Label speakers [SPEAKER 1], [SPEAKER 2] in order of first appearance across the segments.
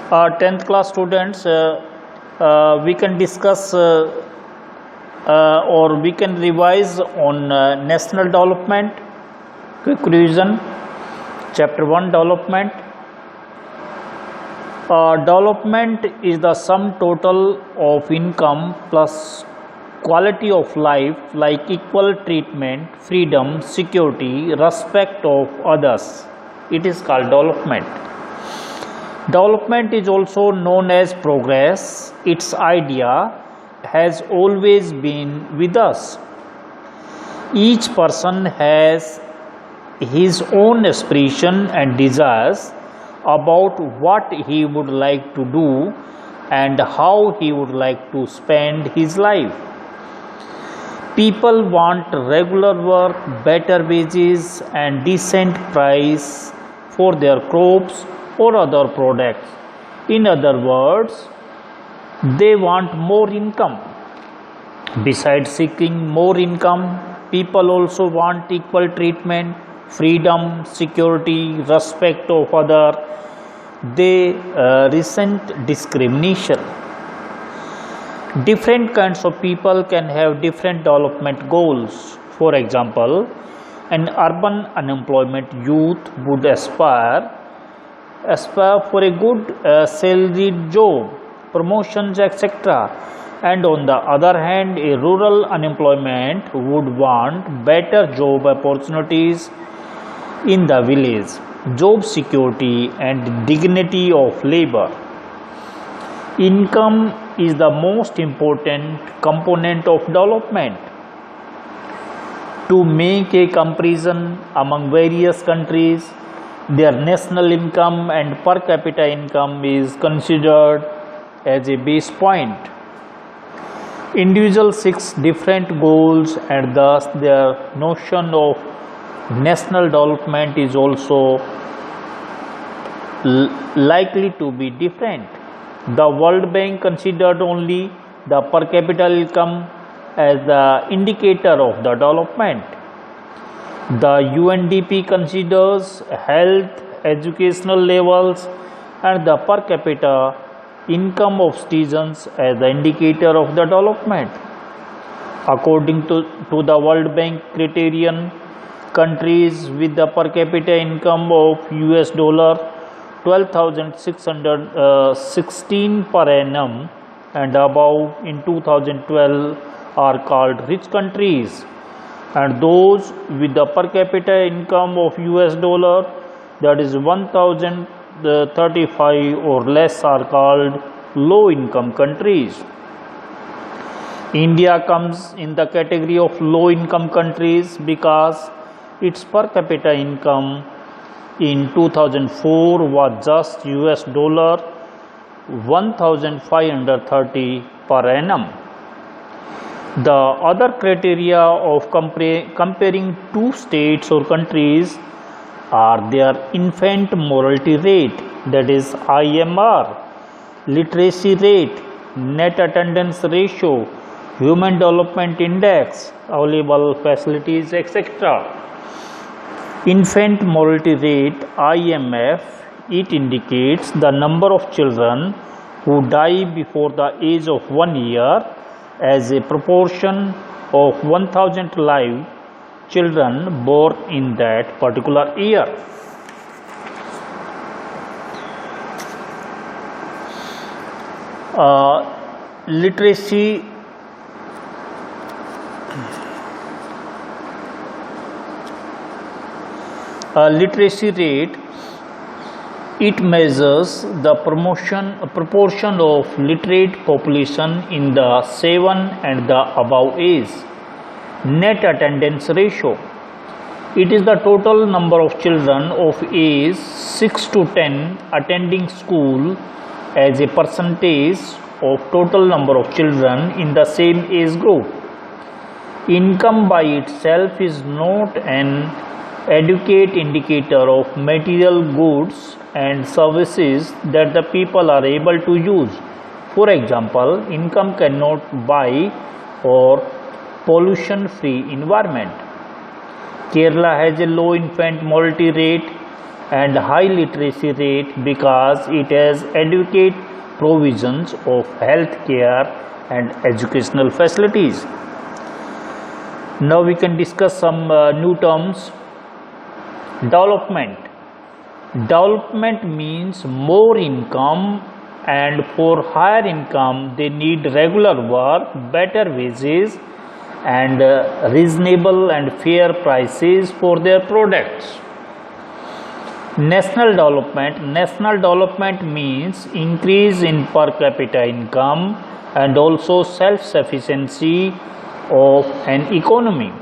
[SPEAKER 1] 10th class students, we can discuss or we can revise on national development. Quick revision. Chapter 1, development. Development is the sum total of income plus quality of life, like equal treatment, freedom, security, respect of others. It is called development. Development is also known as progress. Its idea has always been with us. Each person has his own aspiration and desires about what he would like to do and how he would like to spend his life. People want regular work, better wages, and decent price for their crops or other products. In other words, they want more income. Besides seeking more income, people also want equal treatment, freedom, security, respect of other. They resent discrimination. Different kinds of people can have different development goals. For example, an urban unemployment youth would aspire for a good salaried job, promotions, etc. And on the other hand, a rural unemployment would want better job opportunities in the village, job security and dignity of labor. Income is the most important component of development. To make a comparison among various countries, their national income and per capita income is considered as a base point. Individuals seek different goals, and thus their notion of national development is also likely to be different. The World Bank considered only the per capita income as the indicator of the development. The UNDP considers health, educational levels, and the per capita income of citizens as the indicator of the development. According to the World Bank criterion, countries with the per capita income of US dollar 12,616 per annum and above in 2012 are called rich countries, and those with the per capita income of US dollar, that is 1,035 or less, are called low income countries. India comes in the category of low income countries because its per capita income in 2004 was just US dollar 1,530 per annum. The other criteria of comparing two states or countries are their infant mortality rate, that is IMR, literacy rate, net attendance ratio, human development index, available facilities, etc. Infant mortality rate, IMF, it indicates the number of children who die before the age of 1 year as a proportion of 1,000 live children born in that particular year. Literacy rate, it measures the proportion of literate population in the 7 and the above age. Net attendance ratio, it is the total number of children of age 6 to 10 attending school as a percentage of total number of children in the same age group. Income by itself is not an adequate indicator of material goods and services that the people are able to use. For example, income cannot buy or pollution-free environment. Kerala has a low infant mortality rate and high literacy rate because it has adequate provisions of health care and educational facilities. Now we can discuss some new terms. Development. Development means more income, and for higher income they need regular work, better wages and reasonable and fair prices for their products. National development. National development means increase in per capita income and also self-sufficiency of an economy.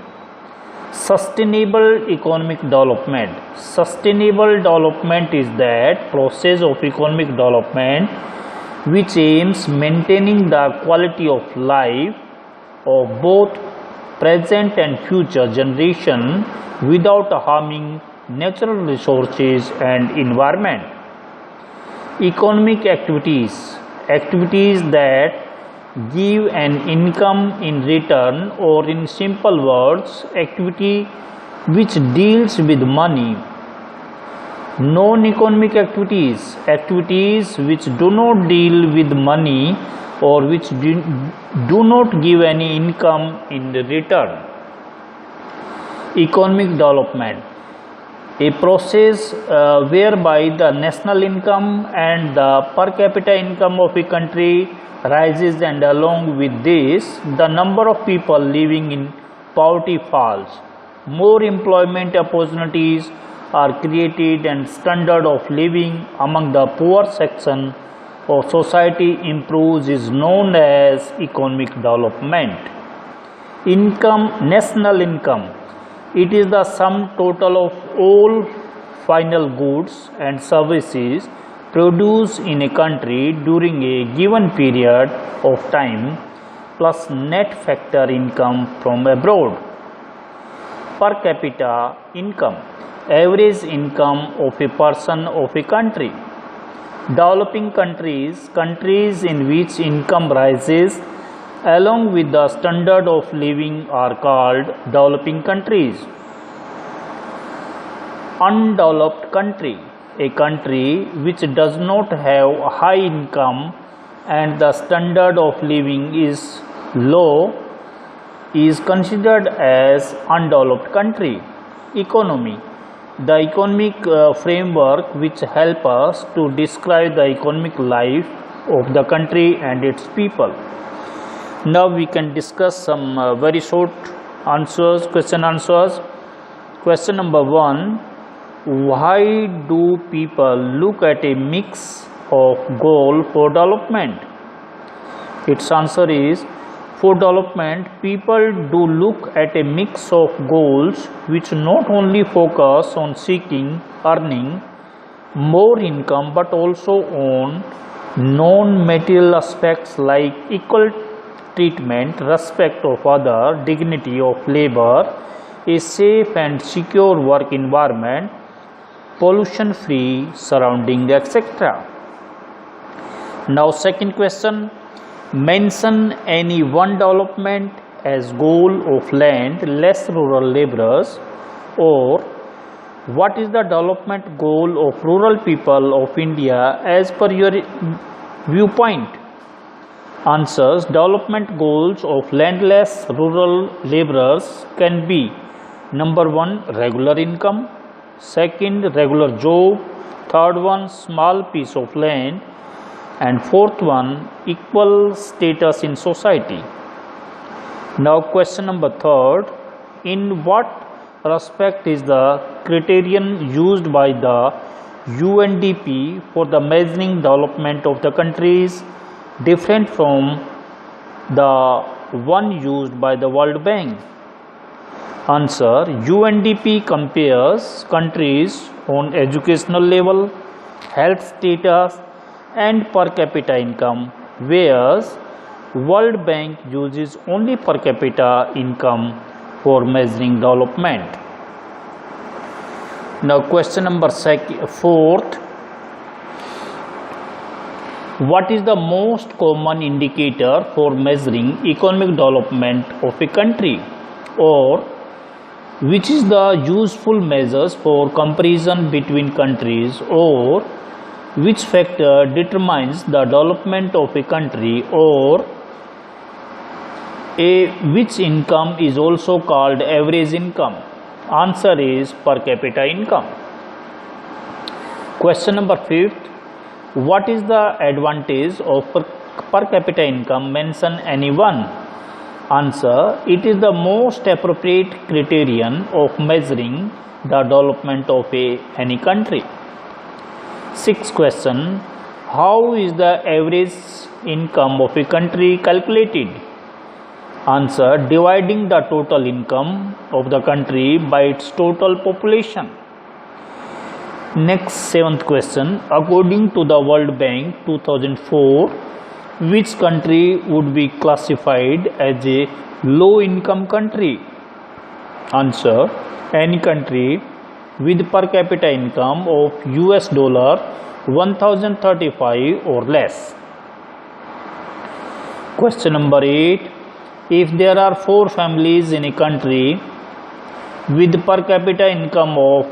[SPEAKER 1] Sustainable economic development. Sustainable development is that process of economic development which aims maintaining the quality of life of both present and future generation without harming natural resources and environment. Economic activities. Activities that give an income in return, or in simple words, activity which deals with money. Non-economic activities. Activities which do not deal with money or which do not give any income in return. Economic development. A process whereby the national income and the per capita income of a country rises, and along with this the number of people living in poverty falls. More employment opportunities are created and standard of living among the poor section of society improves is known as economic development. Income. National income. It is the sum total of all final goods and services produced in a country during a given period of time plus net factor income from abroad. Per capita income. Average income of a person of a country. Developing countries. Countries in which income rises along with the standard of living are called developing countries. Undeveloped country. A country which does not have a high income and the standard of living is low is considered as undeveloped country. Economy. The economic framework which help us to describe the economic life of the country and its people. Now we can discuss some very short answers, question answers. Question number 1. Why do people look at a mix of goal for development? Its answer is, for development, people do look at a mix of goals which not only focus on seeking, earning more income but also on non-material aspects like equal treatment, respect of other, dignity of labor, a safe and secure work environment, pollution-free surrounding, etc. Now, second question. Mention any one development as goal of land, less rural laborers, or what is the development goal of rural people of India as per your viewpoint? Answers. Development goals of landless rural laborers can be: number 1, regular income; second, regular job; third one, small piece of land; and fourth one, equal status in society. Now question number 3. In what respect is the criterion used by the UNDP for the measuring development of the countries different from the one used by the World Bank? Answer. UNDP compares countries on educational level, health status and per capita income, whereas World Bank uses only per capita income for measuring development. Now question number 4. What is the most common indicator for measuring economic development of a country? Or Which is the useful measures for comparison between countries, or which factor determines the development of a country, or which income is also called average income? Answer is per capita income. Question number 5. What is the advantage of per capita income? Mention any one. Answer: it is the most appropriate criterion of measuring the development of any country. Sixth question: how is the average income of a country calculated? Answer: dividing the total income of the country by its total population. Next, seventh question: according to the World Bank 2004, which country would be classified as a low income country? Answer: any country with per capita income of $1035 or less. Question number 8. If there are 4 families in a country with per capita income of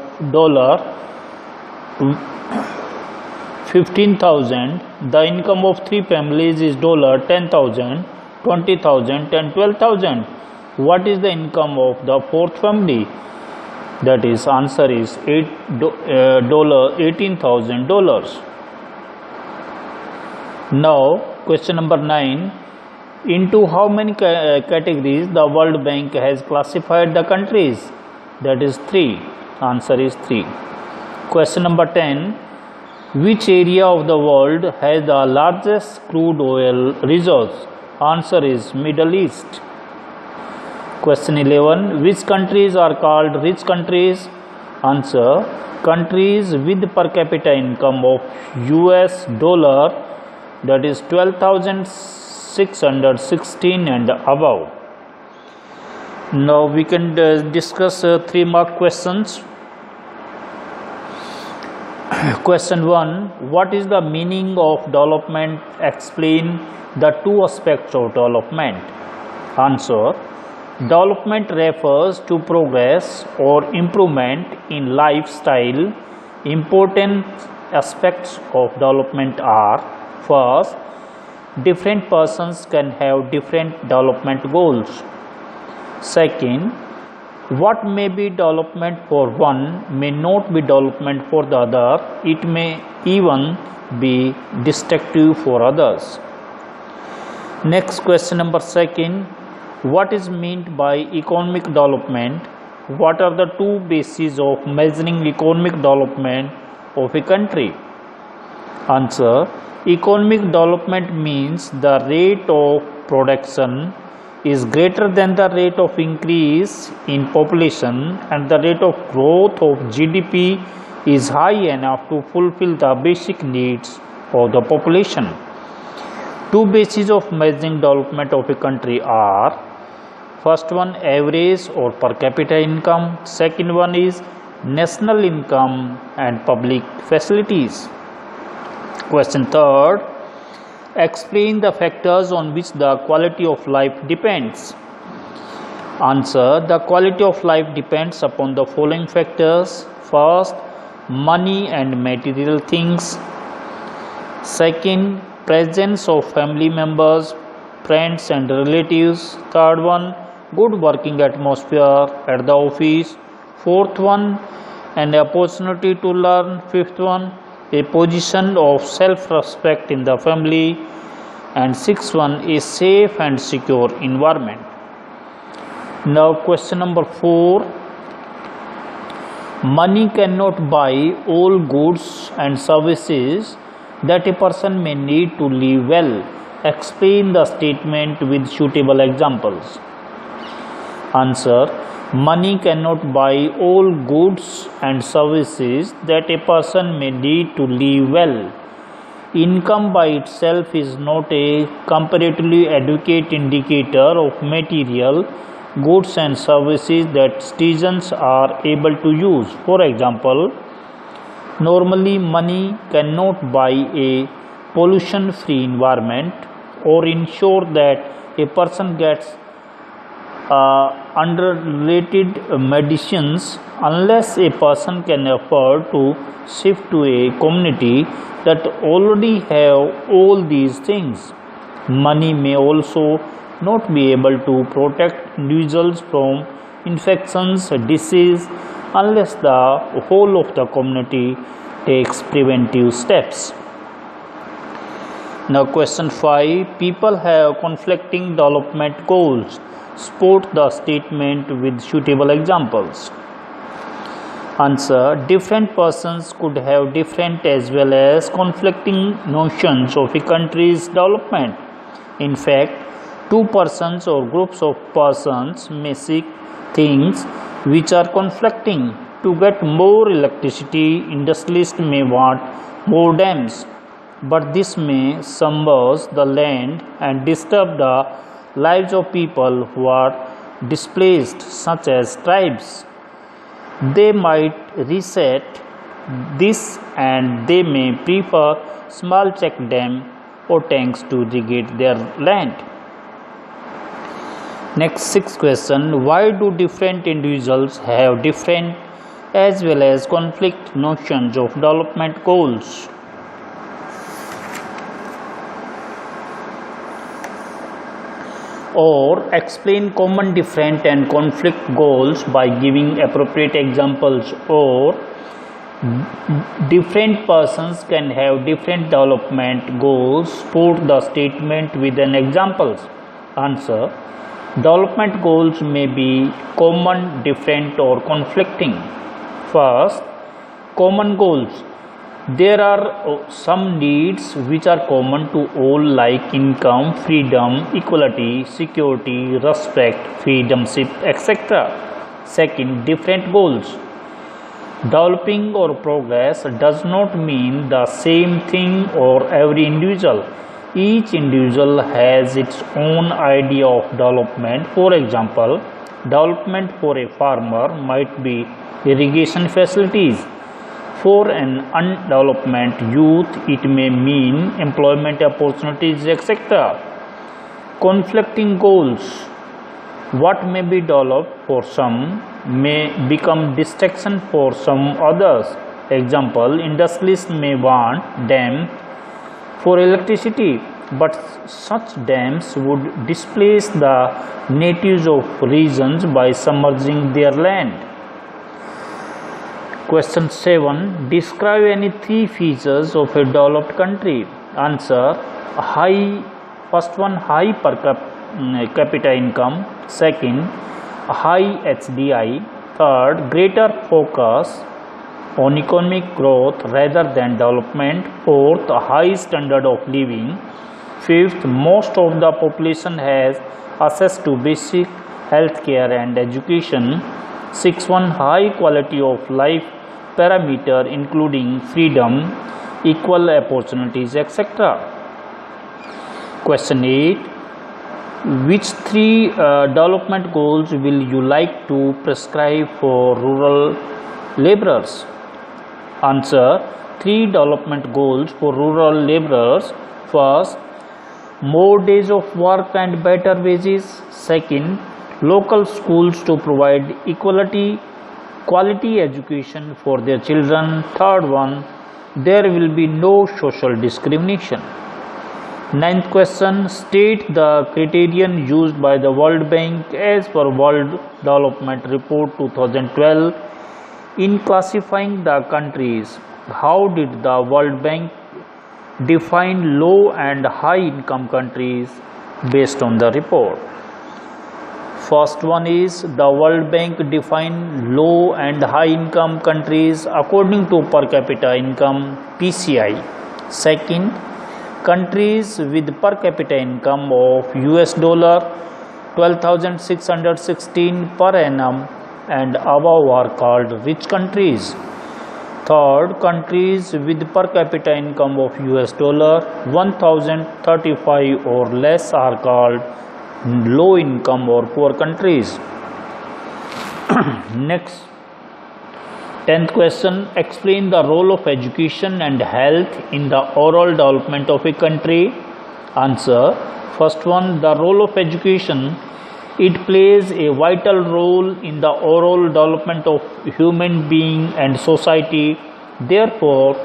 [SPEAKER 1] $15,000, the income of 3 families is $10,000, $20,000 and $12,000. What is the income of the 4th family? That is, answer is $18,000. Now, question number 9. Into how many categories the World Bank has classified the countries? That is 3. Answer is 3. Question number 10. Which area of the world has the largest crude oil reserves? Answer is Middle East. Question 11. Which countries are called rich countries? Answer: countries with per capita income of US dollar, that is 12,616 and above. Now we can discuss 3 mark questions. Question 1. What is the meaning of development? Explain the 2 aspects of development. Answer: development refers to progress or improvement in lifestyle. Important aspects of development are: first, different persons can have different development goals. Second, what may be development for one may not be development for the other. It may even be destructive for others. Next, question number 2. What is meant by economic development? What are the 2 bases of measuring economic development of a country? Answer: economic development means the rate of production is greater than the rate of increase in population, and the rate of growth of GDP is high enough to fulfill the basic needs of the population. 2 bases of measuring development of a country are: first one, average or per capita income. Second one is national income and public facilities. Question 3. Explain the factors on which the quality of life depends. Answer: the quality of life depends upon the following factors. First, money and material things. Second, presence of family members, friends and relatives. Third one, good working atmosphere at the office. Fourth one, an opportunity to learn. Fifth one, a position of self-respect in the family. And sixth one, a safe and secure environment. Now question number 4. Money cannot buy all goods and services that a person may need to live well. Explain the statement with suitable examples. Answer: money cannot buy all goods and services that a person may need to live well. Income by itself is not a comparatively adequate indicator of material goods and services that citizens are able to use. For example, normally money cannot buy a pollution-free environment or ensure that a person gets underrated medicines unless a person can afford to shift to a community that already have all these things. Money may also not be able to protect individuals from infections, disease, unless the whole of the community takes preventive steps. Now question 5. People have conflicting development goals. Support the statement with suitable examples. Answer. Different persons could have different as well as conflicting notions of a country's development. In fact, two persons or groups of persons may seek things which are conflicting. To get more electricity, industrialists may want more dams, but this may submerge the land and disturb the lives of people who are displaced, such as tribes. They might reset this and they may prefer small check dam or tanks to irrigate their land. Next 6th question. Why do different individuals have different as well as conflict notions of development goals? Or explain common, different and conflict goals by giving appropriate examples. Or different persons can have different development goals. Support the statement with an example. Answer. Development goals may be common, different or conflicting. First, common goals. There are some needs which are common to all, like income, freedom, equality, security, respect, freedomship, etc. Second, different goals. Developing or progress does not mean the same thing for every individual. Each individual has its own idea of development. For example, development for a farmer might be irrigation facilities. For an undeveloped youth, it may mean employment opportunities, etc. Conflicting goals. What may be developed for some may become distraction for some others. Example, industrialists may want dam for electricity, but such dams would displace the natives of regions by submerging their land. Question 7. Describe any 3 features of a developed country. Answer. First one, high per capita income. Second, high HDI. Third, greater focus on economic growth rather than development. Fourth, a high standard of living. Fifth, most of the population has access to basic health care and education. Sixth one, high quality of life parameter including freedom, equal opportunities, etc. Question 8. Which 3 development goals will you like to prescribe for rural laborers? Answer. 3 development goals for rural laborers. First, more days of work and better wages. Second, local schools to provide quality education for their children. Third one, there will be no social discrimination. 9th question. State the criterion used by the World Bank as per World Development Report 2012 in classifying the countries. How did the World Bank define low and high income countries based on the report? First one is the World Bank defined low and high income countries according to per capita income PCI. Second, countries with per capita income of $12,616 per annum and above are called rich countries. Third, countries with per capita income of $1,035 or less are called low income or poor countries. Next, 10th question. Explain the role of education and health in the overall development of a country. Answer. First one, the role of education It plays a vital role in the overall development of human being and society. Therefore,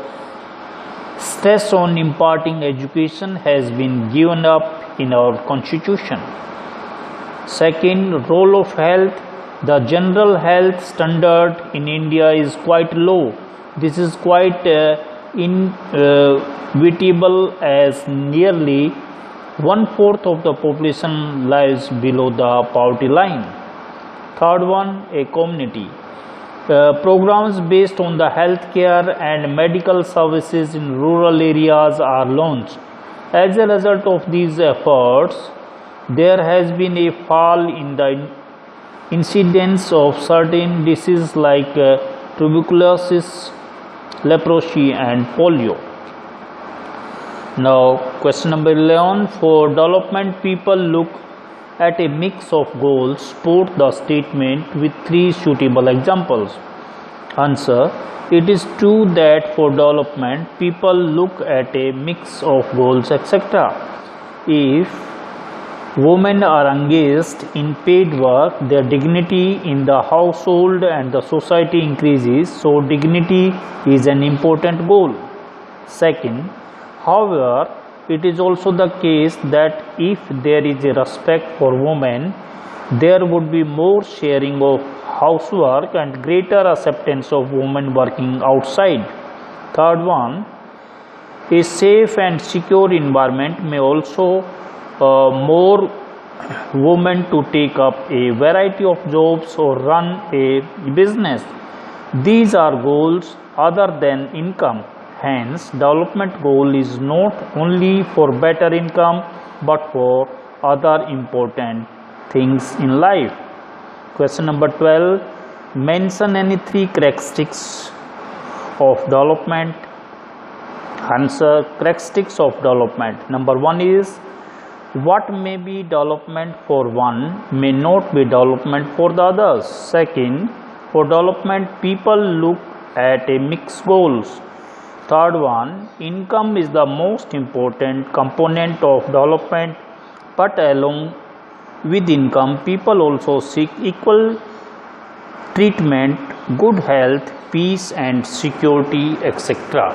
[SPEAKER 1] stress on imparting education has been given up in our constitution. Second, role of health. The general health standard in India is quite low. This is quite inevitable as nearly 1/4 of the population lives below the poverty line. Third one, a community. Programs based on the healthcare and medical services in rural areas are launched. As a result of these efforts, there has been a fall in the incidence of certain diseases like tuberculosis, leprosy and polio. Now question number 11, for development people look at a mix of goals. Support the statement with 3 suitable examples. Answer, it is true that for development people look at a mix of goals etc. If women are engaged in paid work, their dignity in the household and the society increases, so dignity is an important goal. Second, however, it is also the case that if there is a respect for women, there would be more sharing of housework and greater acceptance of women working outside. Third one, a safe and secure environment may also more women to take up a variety of jobs or run a business. These are goals other than income. Hence, development goal is not only for better income but for other important things in life. Question number 12. Mention any 3 characteristics of development. Answer, characteristics of development. Number 1 is, what may be development for one may not be development for the others. Second, for development people look at a mixed goals. Third one, income is the most important component of development, but along with income people also seek equal treatment, good health, peace and security etc.